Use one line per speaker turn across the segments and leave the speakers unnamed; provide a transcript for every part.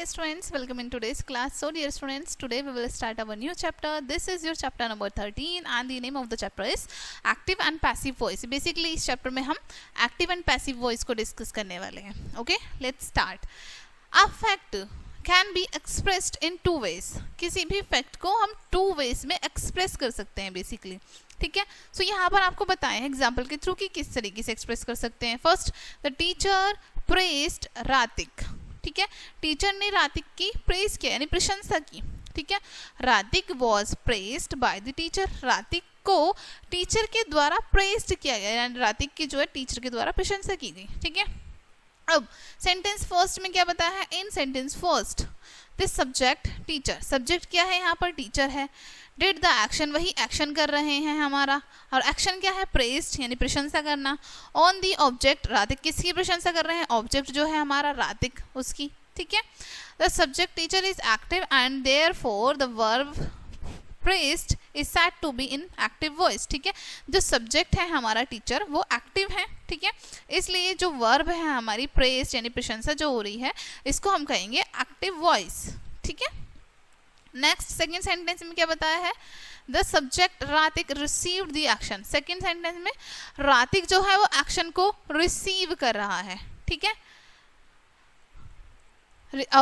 students, welcome in today's class. So dear students, today we will start our new chapter. This is your chapter number 13 and the name of the chapter is active and passive voice. Basically इस chapter में हम active and passive voice को discuss करने वाले हैं. Okay, let's start. A fact can be expressed in two ways. किसी भी fact को हम two ways में express कर सकते हैं basically. ठीक है, सो यहाँ पर आपको बताएं एग्जाम्पल के थ्रू कि किस तरीके से एक्सप्रेस कर सकते हैं. फर्स्ट, द टीचर प्रेस्ड रातिक. ठीक है, टीचर ने रातिक की प्रेज किया यानी प्रशंसा की. ठीक है, रातिक was pressed bye the teacher. रातिक को टीचर के द्वारा प्रेस्ड किया गया यानी रातिक की जो है टीचर के द्वारा प्रशंसा की गई. ठीक है, अब सेंटेंस फर्स्ट में क्या बताया है? In sentence first this subject teacher. Subject क्या है यहाँ पर? टीचर है. डिड द एक्शन, वही एक्शन कर रहे हैं हमारा, और एक्शन क्या है? प्रेस्ड यानी प्रशंसा करना. ऑन दी ऑब्जेक्ट, रातिक किसकी प्रशंसा कर रहे हैं? ऑब्जेक्ट जो है हमारा रातिक, उसकी. ठीक है, the subject teacher is active and therefore the verb pressed is said to be in active voice. ठीक है, जो सब्जेक्ट है हमारा टीचर वो एक्टिव है. ठीक है, इसलिए जो वर्ब है हमारी प्रेस्ड यानी प्रशंसा जो हो रही है इसको हम कहेंगे एक्टिव वॉइस. ठीक है, नेक्स्ट सेकेंड सेंटेंस में क्या बताया है? द सब्जेक्ट रातिक received the action. Second sentence में रातिक जो है वो एक्शन को रिसीव कर रहा है. ठीक है,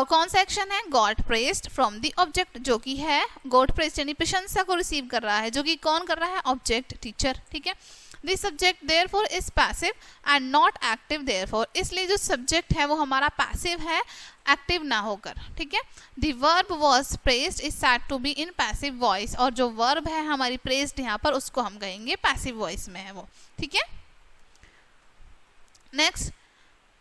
कौन सा एक्शन है? Got pressed from the object, जो कि है गॉट प्रेस्ड यानी प्रशंसा को रिसीव कर रहा है, जो कि कौन कर रहा है? Object teacher. ठीक है, the subject therefore is passive and not active therefore. इसलिए जो सब्जेक्ट है वो हमारा पैसिव है, एक्टिव ना होकर. ठीक है, the verb was pressed is said to be in passive voice. और जो वर्ब है हमारी प्रेस्ड यहाँ पर उसको हम कहेंगे पैसिव वॉइस में है वो. ठीक है, next,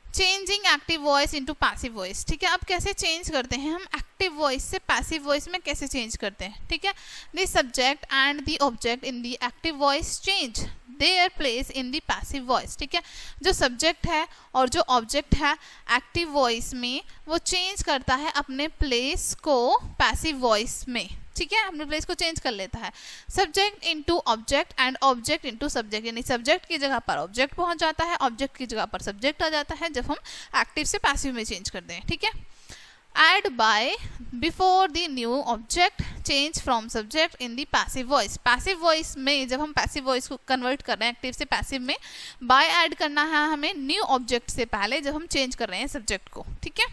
changing active voice into passive voice. ठीक है, अब कैसे चेंज करते हैं हम एक्टिव वॉइस से पैसिव वॉइस में कैसे चेंज करते हैं? ठीक है, the subject and the object in the active voice change their place in the passive voice. ठीक है, जो सब्जेक्ट है और जो ऑब्जेक्ट है एक्टिव वॉइस में वो चेंज करता है अपने प्लेस को पैसिव वॉइस में. ठीक है, अपने प्लेस को चेंज कर लेता है. Subject into object and object into subject, यानी सब्जेक्ट की जगह पर ऑब्जेक्ट पहुंच जाता है, ऑब्जेक्ट की जगह पर सब्जेक्ट आ जाता है जब हम एक्टिव से पैसिव में चेंज करते हैं. ठीक है, add by before the new object change from subject in the passive voice. Passive voice में जब हम पैसिव वॉइस को कन्वर्ट कर रहे हैं एक्टिव से पैसिव में, बाय ऐड करना है हमें न्यू ऑब्जेक्ट से पहले जब हम चेंज कर रहे हैं सब्जेक्ट को. ठीक है,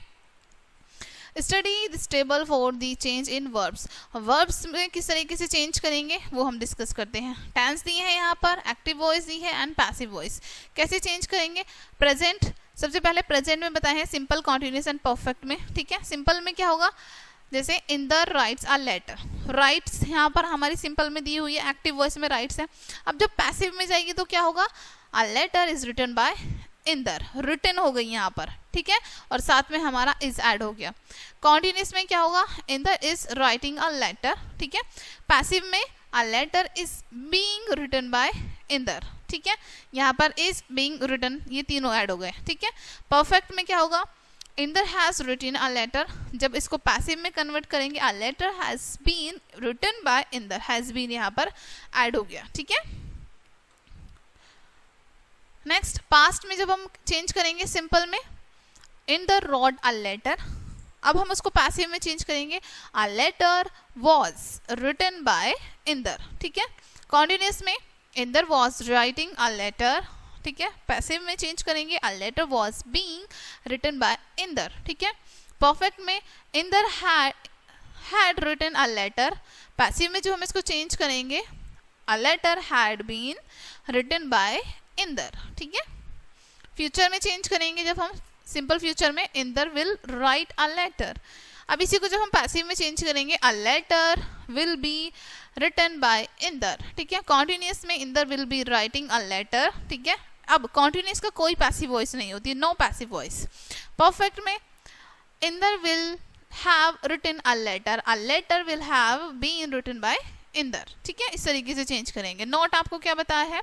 study this table for the change in verbs. Verbs में किस तरीके से चेंज करेंगे वो हम डिस्कस करते हैं. टेंस दी है यहाँ पर, एक्टिव वॉइस दी है एंड पैसिव वॉइस. कैसे चेंज करेंगे? प्रेजेंट, सबसे पहले प्रेजेंट में बताए हैं सिंपल, कॉन्टिन्यूस एंड परफेक्ट में. ठीक है, सिंपल में क्या होगा? जैसे Inder writes a letter. Writes यहाँ पर हमारी सिंपल में दी हुई है, एक्टिव वॉइस में राइट्स है. अब जब पैसिव में जाएगी तो क्या होगा? A letter is written by Inder, written हो गई यहाँ पर. ठीक है, और साथ में हमारा इज ऐड हो गया. कॉन्टिन्यूस में क्या होगा? Inder is writing a letter. ठीक है, पैसिव में a letter is being written by Inder. ठीक है, यहाँ पर इज बीइंग रिटन, ये तीनों ऐड हो गए. ठीक है, परफेक्ट में क्या होगा? Inder has written a letter. जब इसको पैसिव में कन्वर्ट करेंगे a letter has been written by Inder, has been यहाँ पर ऐड हो गया. ठीक है, नेक्स्ट, पास्ट में जब हम चेंज करेंगे सिंपल में इंदर रॉट अ लेटर. अब हम उसको पैसिव में चेंज करेंगे a letter was written by Inder. ठीक है, कॉन्टिन्यूस में Inder was writing a letter. ठीक है, पैसिव में चेंज करेंगे a letter was being written by Inder. ठीक है, परफेक्ट में Inder had written a letter. Passive में जो हम इसको चेंज करेंगे a letter had been written by Inder. ठीक है, फ्यूचर में चेंज करेंगे जब हम सिंपल फ्यूचर में Inder will write a letter. अब इसी को जब हम पैसिव में चेंज करेंगे a letter will be written by Inder. ठीक है, कॉन्टिन्यूस में Inder will be writing a letter. ठीक है, अब कॉन्टिन्यूस का कोई पैसिव वॉइस नहीं होती, नो पैसिव वॉइस. परफेक्ट में Inder will have written a letter will have been written by Inder. ठीक है, इस तरीके से चेंज करेंगे. नोट आपको क्या बताया है?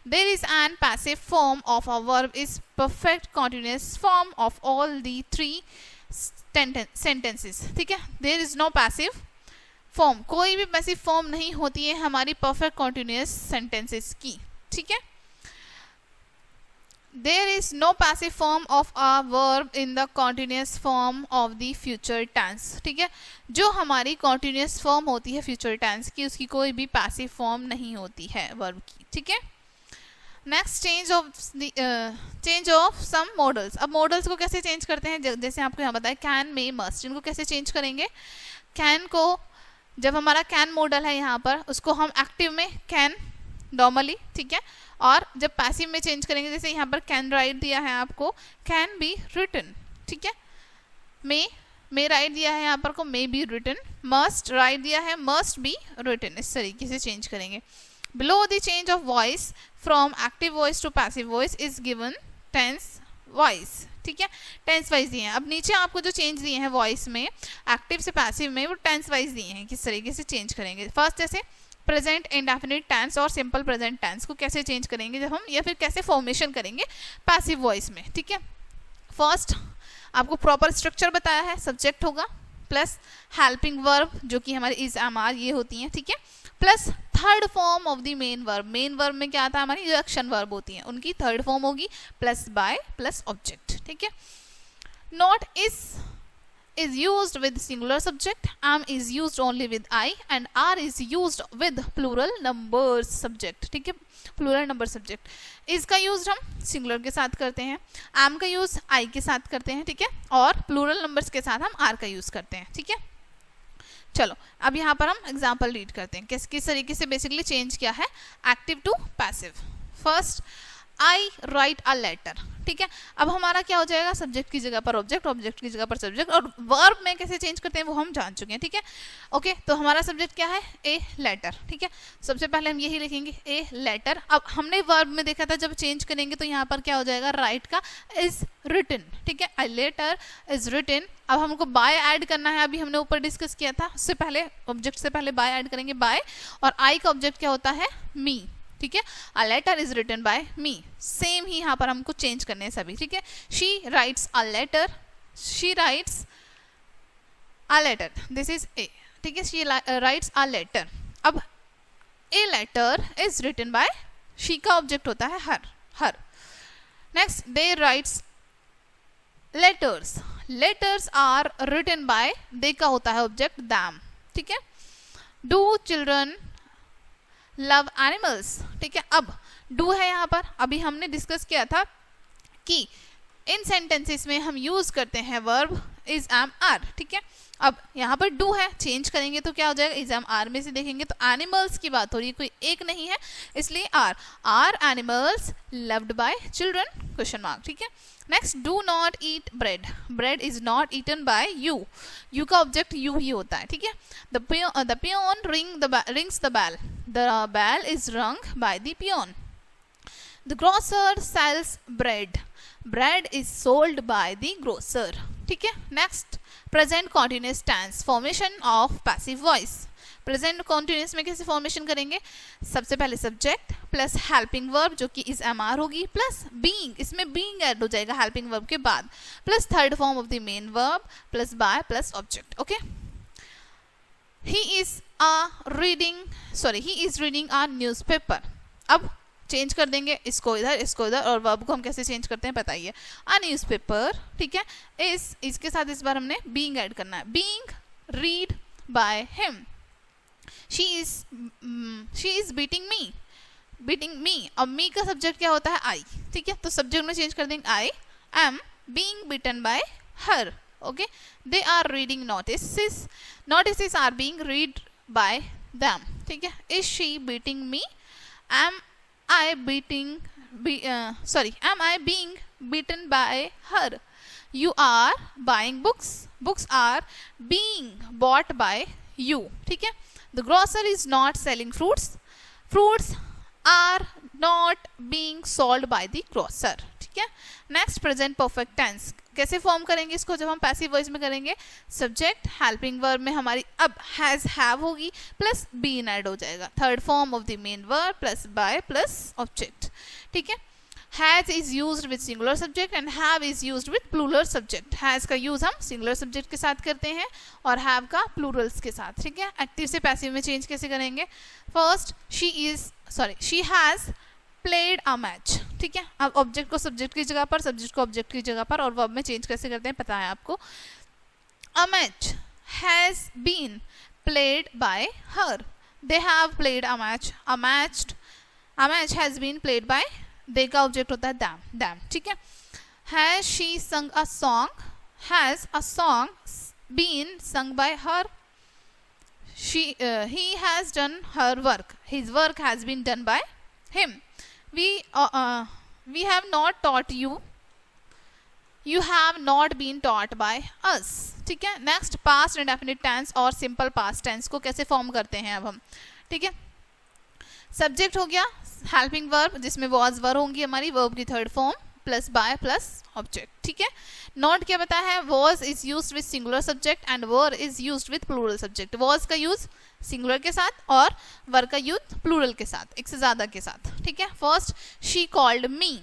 There is an passive form of a verb is perfect continuous form of all the three sentences. ठीक है, there is no passive form, कोई भी पैसिव फॉर्म नहीं होती है हमारी परफेक्ट कॉन्टिन्यूस सेंटेंसेस की. ठीक है, there is no passive form of a verb in the continuous form of the future tense, ठीक है। जो हमारी कॉन्टिन्यूस फॉर्म होती है फ्यूचर टेंस की, उसकी कोई भी पैसिव फॉर्म नहीं होती है वर्ब की, ठीक है। Next, change of some modals. अब मॉडल्स को कैसे चेंज करते हैं, जैसे आपको यहाँ बताया कैन, मे, मस्ट, इनको कैसे चेंज करेंगे। कैन को, जब हमारा कैन मॉडल है यहाँ पर, उसको हम एक्टिव में कैन नॉर्मली, ठीक है, और जब पैसिव में चेंज करेंगे, जैसे यहाँ पर कैन राइट दिया है आपको, कैन बी रिटन, ठीक है। मे राइट दिया है यहाँ पर को, may be written. Must write दिया है, मस्ट बी रिटन। इस तरीके से चेंज करेंगे। Below the change of voice from active voice to passive voice is given tense wise, ठीक है, टेंस वाइज दिए हैं। अब नीचे आपको जो चेंज दिए हैं वॉइस में, एक्टिव से पैसिव में, वो टेंस वाइज दिए हैं, किस तरीके से चेंज करेंगे। फर्स्ट, जैसे प्रेजेंट इंडेफिनिट टेंस और सिंपल प्रेजेंट टेंस को कैसे चेंज करेंगे जब हम, या फिर कैसे फॉर्मेशन करेंगे पैसिव वॉइस में, ठीक है। फर्स्ट आपको प्रॉपर स्ट्रक्चर बताया है, सब्जेक्ट होगा प्लस हेल्पिंग वर्ब जो कि हमारे इज, एम, आर ये होती हैं, ठीक है, plus third form of the main verb. Main verb में क्या आता है, हमारी जो एक्शन वर्ब होती हैं उनकी थर्ड फॉर्म होगी, प्लस बाय प्लस ऑब्जेक्ट, ठीक है। Not is used with singular subject, am is used only with I, and are is used with plural numbers subject, ठीक है, प्लूरल नंबर सब्जेक्ट। इसका use हम सिंगुलर के साथ करते हैं, am का यूज I के साथ करते हैं, ठीक है, और प्लूरल नंबर्स के साथ हम R का यूज करते हैं, ठीक है। चलो अब यहाँ पर हम एग्जाम्पल रीड करते हैं किस तरीके से बेसिकली चेंज किया है active to passive. First, I write a letter, ठीक है। अब हमारा क्या हो जाएगा, सब्जेक्ट की जगह पर ऑब्जेक्ट, ऑब्जेक्ट की जगह पर सब्जेक्ट, और वर्ब में कैसे चेंज करते हैं वो हम जान चुके हैं, ठीक है। ओके, तो हमारा सब्जेक्ट क्या है, ए लेटर, ठीक है। सबसे पहले हम यही लिखेंगे, ए लेटर। अब हमने वर्ब में देखा था जब चेंज करेंगे तो यहाँ पर क्या हो जाएगा, राइट का इज रिटन, ठीक है, ए लेटर इज रिटन। अब हमको बाय ऐड करना है, अभी हमने ऊपर डिस्कस किया था, उससे पहले ऑब्जेक्ट से पहले बाय ऐड करेंगे, बाय, और आई का ऑब्जेक्ट क्या होता है, मी, ठीक है। A letter is written by me, same ही यहाँ पर हमको चेंज करने हैं सभी, ठीक है। She writes a letter, she writes a letter, this is a, ठीक है, शी राइट्स अ लेटर। अब a letter is written by, she का ऑब्जेक्ट होता है her. Next, they write letters, letters are written by, they का होता है object them, ठीक है। डू चिल्ड्रन लव एनिमल्स, ठीक है। अब डू है यहाँ पर, अभी हमने डिस्कस किया था कि इन सेंटेंसेस में हम यूज करते हैं वर्ब इज, एम, आर, ठीक है। अब यहाँ पर डू है, चेंज करेंगे तो क्या हो जाएगा, इज, एम, आर में से देखेंगे तो एनिमल्स की बात हो रही है, कोई एक नहीं है, इसलिए are animals loved by children, question mark, ठीक है। Next, do not eat bread, bread is not eaten by you, you का ऑब्जेक्ट यू ही होता है, ठीक है। The peon rings the bell, the bell is rung by the peon. The grocer sells bread, bread is sold by the grocer, ठीक है। Next, present continuous tense, formation of passive voice. Present continuous में कैसे formation करेंगे, सबसे पहले subject plus helping verb जो कि is, M, are होगी, प्लस बीइंग, इसमें बीइंग ऐड हो जाएगा हेल्पिंग वर्ब के बाद, plus third form of the main verb, plus by, plus object, okay. he is reading a newspaper। अब चेंज कर देंगे इसको इधर, और वर्ब को हम कैसे चेंज करते हैं बताइए, a newspaper, ठीक है। इसके साथ इस बार हमने being ऐड करना है, being read by him। she is beating me, अब me का सब्जेक्ट क्या होता है, I, ठीक है, तो सब्जेक्ट में चेंज कर देंगे, I am being beaten by her, okay। they are reading notices are being read by them, ठीक है। is she beating me, am I being beaten by her। you are buying books are being bought by you, ठीक है। the grocer is not selling fruits are not being sold by the grocer, ठीक है। Next, present perfect tense, कैसे form करेंगे इसको जब हम passive voice में करेंगे, सब्जेक्ट हेल्पिंग वर्ब में हमारी अब हैज, हैव होगी, प्लस बीन ऐड हो जाएगा, third form of the main verb, plus by, plus object, ठीक है। Has is used with singular subject and have is used with plural subject. Has का use हम सिंगुलर सब्जेक्ट के साथ करते हैं और हैव का प्लूरल्स के साथ, ठीक है। एक्टिव से पैसिव में चेंज कैसे करेंगे, first, she has played a match, ठीक है। अब ऑब्जेक्ट को सब्जेक्ट की जगह पर, सब्जेक्ट को ऑब्जेक्ट की जगह पर, और वर्ब में चेंज कैसे करते हैं पता है आपको। A match has been played by her, they have played a match, a match has been played by, they का ऑब्जेक्ट होता है दैम, ठीक है। Has she sung a song, has a song been sung by her, he has done her work, his work has been done by him, we have not taught you, you have not been taught by us, ठीक है। Next past indefinite tense और simple past tense को कैसे form करते हैं अब हम, ठीक है। सब्जेक्ट हो गया हेल्पिंग वर्ब जिसमें वॉज वर होंगी हमारी, वर्ब की third form plus by plus object, ठीक है। नोट क्या बताया है, was is used with singular subject and were is used with plural subject. Was का यूज सिंगुलर के साथ और वर का यूज प्लूरल के साथ, एक से ज्यादा के साथ, ठीक है। फर्स्ट शी कॉल्ड मी,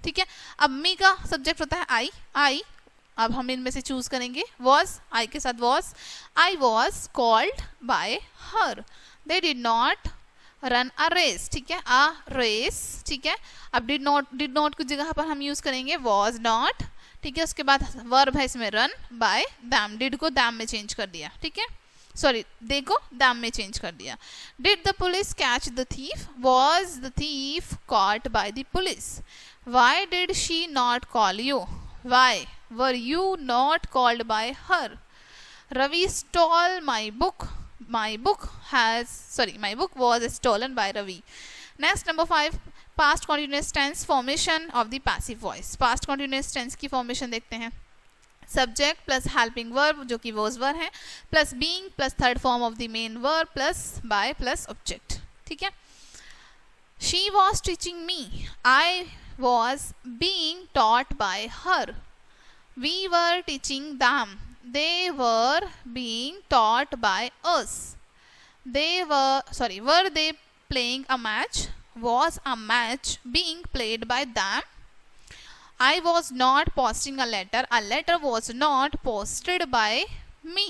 ठीक है। अब मी का सब्जेक्ट होता है आई, अब हम इनमें से चूज करेंगे वॉज, आई के साथ was, I was called by her, they did not run a race, ठीक है, अ रेस, ठीक है। अब डिड नॉट की जगह पर हम यूज करेंगे वॉज नॉट, ठीक है। उसके बाद वर्ब है इसमें रन बाय दैम, डिड को दैम में चेंज कर दिया, ठीक है, सॉरी दे को दैम में चेंज कर दिया। Did the police catch the thief, was the thief caught by the police, why did she not call you, why were you not called by her, Ravi stole my book, my book was stolen by Ravi. Next number 5, past continuous tense formation of the passive voice. past continuous tense की formation देखते हैं। subject plus helping verb जो कि was were है, plus being plus third form of the main verb plus by plus object, ठीक है। she was teaching me, I was being taught by her, we were teaching them, they were being taught by us, were they playing a match, was a match being played by them, I was not posting a letter was not posted by me,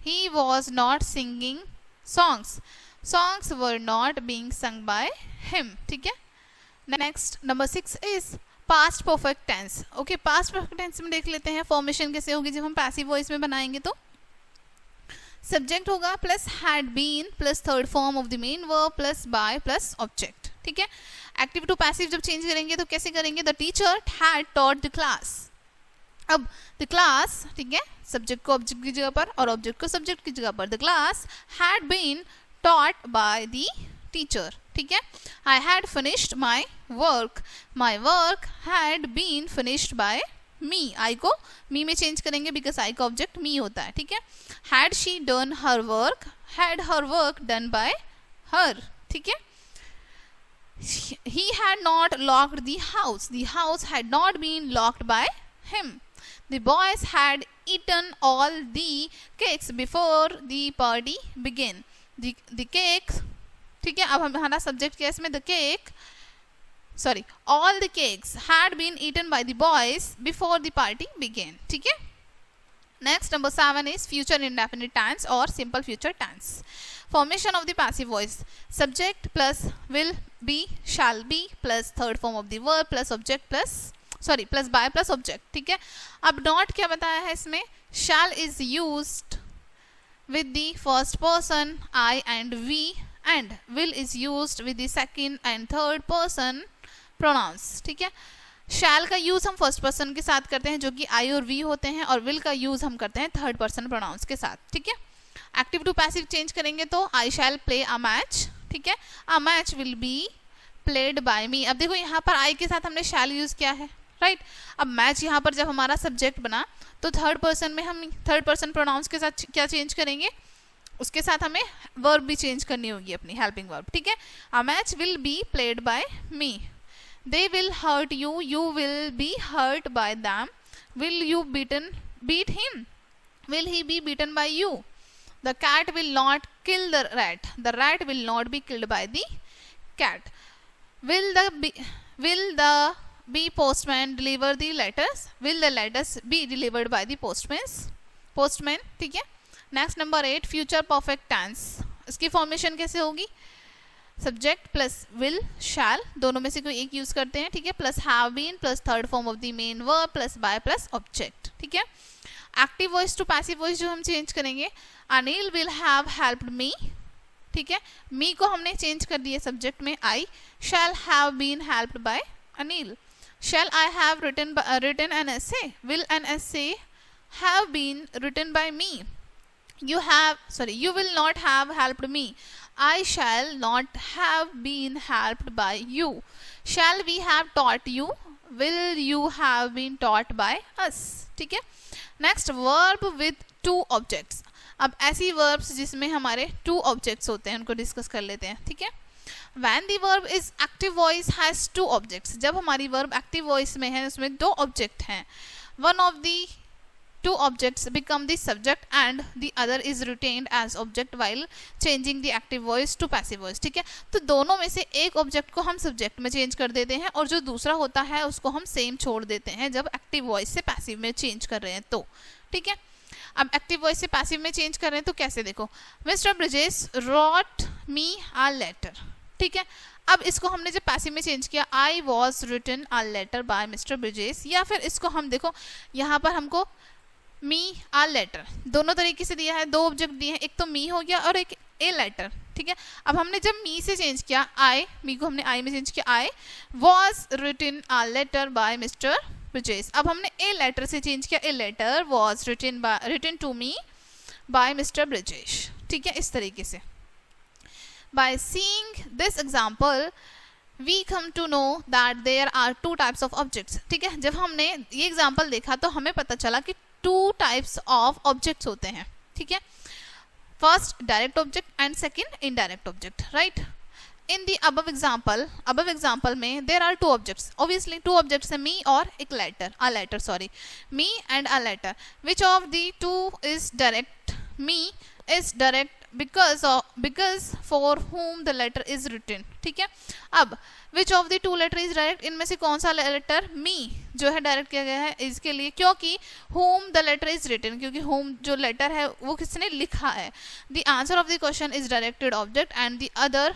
he was not singing songs were not being sung by him, ठीक है। Next number 6 is past perfect tense. Okay, past perfect tense में देख लेते हैं formation कैसे होगी जब हम पैसिव वॉइस में बनाएंगे। तो सब्जेक्ट होगा plus had been plus third form of the main verb plus by plus object, ठीक है। एक्टिव टू पैसिव जब चेंज करेंगे तो कैसे करेंगे, the teacher had taught the class. अब द क्लास, ठीक है, सब्जेक्ट को ऑब्जेक्ट की जगह पर और ऑब्जेक्ट को सब्जेक्ट की जगह पर, the class had been taught by the teacher, ठीक है। I had finished my work had been finished by me. I को मी में चेंज करेंगे बिकॉज आई का ऑब्जेक्ट मी होता है, ठीक है। Had she done her work had her work done by हर, ठीक है। he had not locked the house had not been locked by him. The boys had eaten all the cakes before the party began. The cake, ठीक है। अब हमारा subject क्या है इसमें, all the cakes had been eaten by the boys before the party began, ठीक है। Next number 7 is future indefinite tense or simple future tense. Formation of the passive voice, subject plus will be shall be plus third form of the verb plus object plus by plus object, ठीक है। अब not क्या बताया है इसमें, shall is used with the first person I and we, and will is used with the second and third person pronouns, ठीक है। शैल का यूज हम फर्स्ट पर्सन के साथ करते हैं जो कि आई और वी होते हैं, और विल का यूज हम करते हैं थर्ड पर्सन प्रोनाउंस के साथ, ठीक है। एक्टिव टू पैसिव चेंज करेंगे तो आई शैल प्ले अ मैच, ठीक है, a match will be played by me. अब देखो यहाँ पर आई के साथ हमने शैल यूज किया है, राइट। अब मैच यहाँ पर जब हमारा सब्जेक्ट बना तो थर्ड पर्सन में हम थर्ड पर्सन प्रोनाउंस के साथ क्या चेंज करेंगे, उसके साथ हमें वर्ब भी चेंज करनी होगी अपनी हेल्पिंग वर्ब, ठीक है। A match will be played by me, they will hurt you, you will be hurt by them, will you beat him, will he be beaten by you, the cat will not kill the rat will not be killed by the cat, will the bee postman deliver the letters, will the letters be delivered by the postman, ठीक है। Next number 8 future perfect tense. इसकी formation कैसे होगी, subject plus will शैल, दोनों में से कोई एक यूज करते हैं, ठीक है, plus have been plus third form of the main verb plus by plus object, ठीक है। Active voice to passive voice जो हम चेंज करेंगे, Anil will have helped me, ठीक है, मी को हमने चेंज कर दिया सब्जेक्ट में I, shall have been helped by Anil. Shall I have written an essay, will an essay have been written by me. You will not have helped me, I shall not have been helped by you। Shall we have taught you, will you have been taught by us, ठीक है। Next, verb with two objects. अब ऐसी verbs जिसमें हमारे two objects होते हैं उनको discuss कर लेते हैं, ठीक है। When the verb is active voice has two objects, जब हमारी वर्ब एक्टिव वॉइस में है उसमें दो ऑब्जेक्ट हैं, one of the two objects become the subject and the other is retained as object while changing the active voice to passive voice, ठीक है। तो दोनों में से एक ऑब्जेक्ट को हम सब्जेक्ट में चेंज कर देते हैं और जो दूसरा होता है उसको हम सेम छोड़ देते हैं जब एक्टिव वॉइस से पैसिव में चेंज कर रहे हैं तो, ठीक है। अब एक्टिव वॉइस से पैसिव में चेंज कर रहे हैं तो कैसे, देखो, mister Brijesh wrote me a letter, ठीक है। अब इसको हमने जब पैसिव में चेंज किया, I was written a letter by mister Brijesh, या फिर इसको हम देखो यहाँ पर हमको मी आ लेटर दोनों तरीके से दिया है, दो ऑब्जेक्ट दिए हैं, एक तो मी हो गया और एक ए लेटर, ठीक है। अब हमने जब मी से चेंज किया, आई, मी को हमने आई में चेंज किया, I was written a letter by mister Brijesh. अब हमने ए लेटर से चेंज किया, a letter was written to me by mister Brijesh, ठीक है, इस तरीके से। By seeing this example we come to know that there are two types of objects, ठीक है। जब हमने ये एग्जाम्पल देखा तो हमें पता चला कि टू टाइप्स ऑफ ऑब्जेक्ट्स होते हैं, ठीक है। First direct object and second indirect object, right. In the above example में there are two objects, obviously two objects है, मी और एक letter, me and a letter. Which of the two is direct, me is direct because for whom the letter is written, ठीक है। अब which of the two letter is direct, इनमें से कौन सा लेटर मी जो है डायरेक्ट किया गया है इसके लिए, क्योंकि whom the letter is written, क्योंकि whom जो लेटर है वो किसने लिखा है। the answer of the question is directed object and the other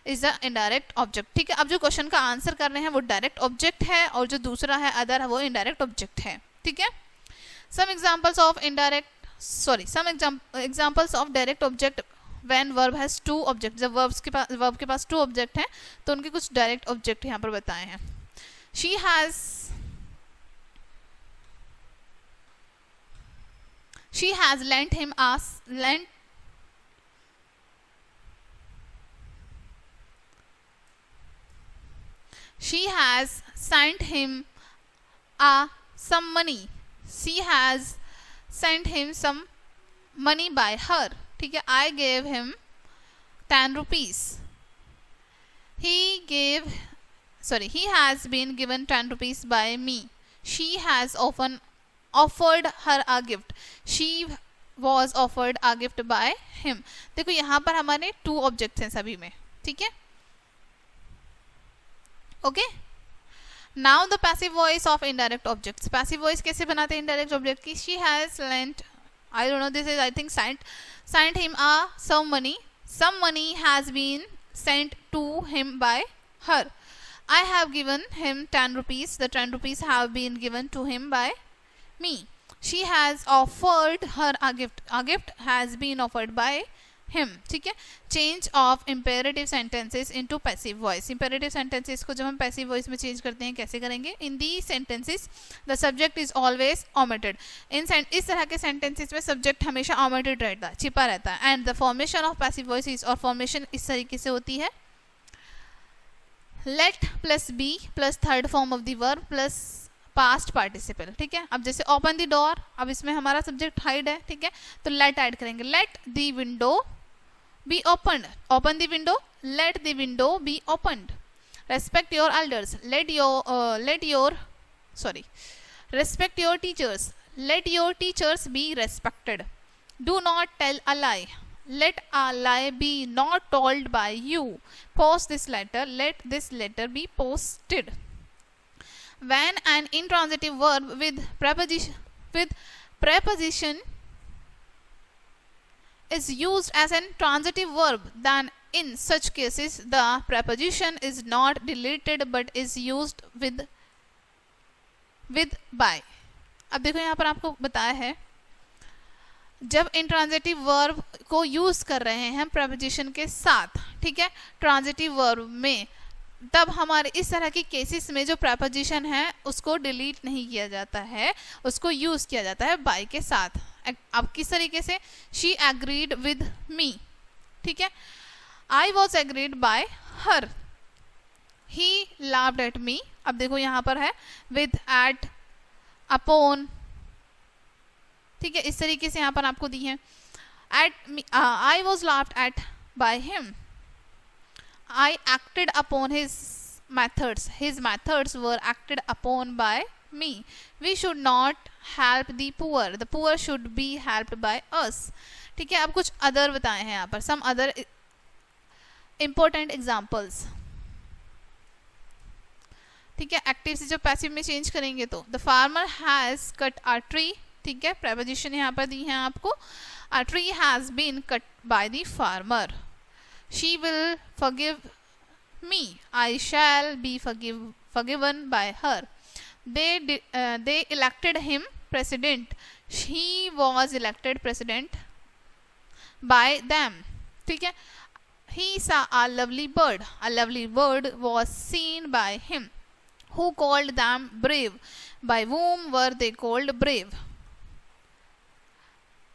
is the indirect object, ठीक है। अब जो क्वेश्चन का आंसर कर रहे हैं वो डायरेक्ट ऑब्जेक्ट है और जो दूसरा है अदर वो इनडायरेक्ट ऑब्जेक्ट है, ठीक है। some examples of direct object when verb has two objects, जब verb के पास two object हैं तो उनके कुछ direct object यहाँ पर बताए हैं। she has lent him she has sent him some money, she has sent him some money by her, ठीक है। I gave him 10 rupees, he has been given 10 rupees by me, she has often offered her a gift, she was offered a gift by him। देखो यहाँ पर हमारे two objects हैं सभी में, ठीक है, okay. Now the passive voice of indirect objects, passive voice कैसे बनाते हैं इनडायरेक्ट ऑब्जेक्ट की, she has lent, I don't know, this is I think sent him some money has been sent to him by her, I have given him 10 rupees, the 10 rupees have been given to him by me, she has offered her a gift has been offered by him, ठीक है। Change of imperative sentences into passive voice, imperative sentences को जब हम passive voice में change करते हैं कैसे करेंगे, in the sentences the subject is always omitted, इस तरह के सेंटेंसेस में सब्जेक्ट हमेशा ओमिटेड रहता है, छिपा रहता है। And the formation of passive voice और फॉर्मेशन इस तरीके से होती है, let plus be plus third form of the verb plus past participle, ठीक है। अब जैसे ओपन द डोर, अब इसमें हमारा सब्जेक्ट हाइड है, ठीक है, तो लेट ऐड करेंगे, let the window be opened, open the window, let the window be opened, respect your elders, respect your teachers, let your teachers be respected, do not tell a lie, let a lie be not told by you, post this letter, let this letter be posted। when an intransitive verb with preposition is used as a transitive verb, then in such cases the preposition is not deleted but is used with by. अब देखो यहाँ पर आपको बताया है जब intransitive verb को use कर रहे हैं हम preposition के साथ, ठीक है, ट्रांजिटिव वर्ब में, तब हमारे इस तरह की केसेस में जो preposition है उसको डिलीट नहीं किया जाता है, उसको यूज किया जाता है by के साथ. अब किस तरीके से? She agreed with me, ठीक है. I was agreed by her. He laughed at me. अब देखो यहाँ पर है with, at, upon, ठीक है, इस तरीके से यहाँ पर आपको दी है. At me, I was laughed at by him. I acted upon his methods. His methods were acted upon by me. We should not help the poor. The poor should be helped by us. ठीक है. अब कुछ other बताए हैं यहाँ पर, some other important examples. ठीक है. एक्टिव से जब पैसिव में चेंज करेंगे तो the farmer has cut a tree. ठीक है. preposition यहाँ पर दी है आपको. A tree has been cut by the farmer. She will forgive me. I shall be forgiven by her. They elected him president. He was elected president by them. ठीक है. He saw a lovely bird. A lovely bird was seen by him. Who called them brave? By whom were they called brave?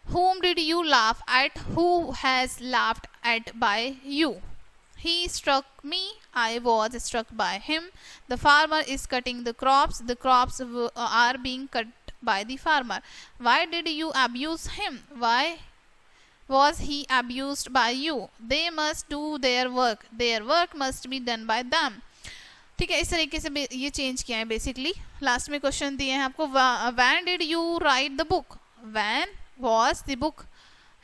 Whom did you laugh at? Who has laughed at by you? He struck me. I was struck by him. The farmer is cutting the crops. The crops are being cut by the farmer. Why did you abuse him? Why was he abused by you? They must do their work. Their work must be done by them. ठीक है. इस तरीके से ये change किया है basically. Last में question दिए हैं आपको. When did you write the book? When was the book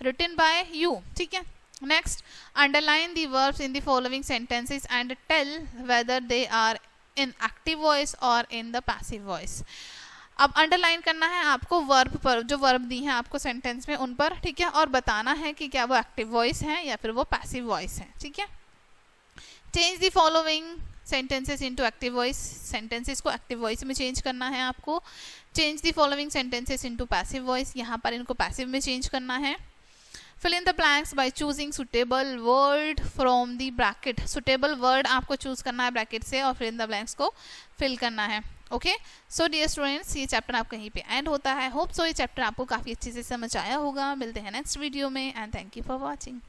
written by you? ठीक है. Next, underline the verbs in the following sentences and tell whether they are in active voice or in the passive voice. अब underline करना है आपको verb पर, जो verb दी हैं आपको सेंटेंस में उन पर, ठीक है, और बताना है कि क्या वो एक्टिव वॉइस है या फिर वो पैसिव वॉइस है. ठीक है. Change the following sentences into active voice. Sentences को एक्टिव वॉइस में चेंज करना है आपको. Change the following sentences into passive voice. यहाँ पर इनको पैसिव में चेंज करना है. Fill in the blanks by choosing suitable word from the bracket. Suitable word आपको चूज करना है ब्रैकेट से और फिर इन द ब्लैंक्स को फिल करना है. ओके. सो डियर स्टूडेंट्स, ये चैप्टर आपका यहीं पे एंड होता है. होप सो ये चैप्टर आपको काफ़ी अच्छे से समझ आया होगा. मिलते हैं नेक्स्ट वीडियो में and thank you for watching.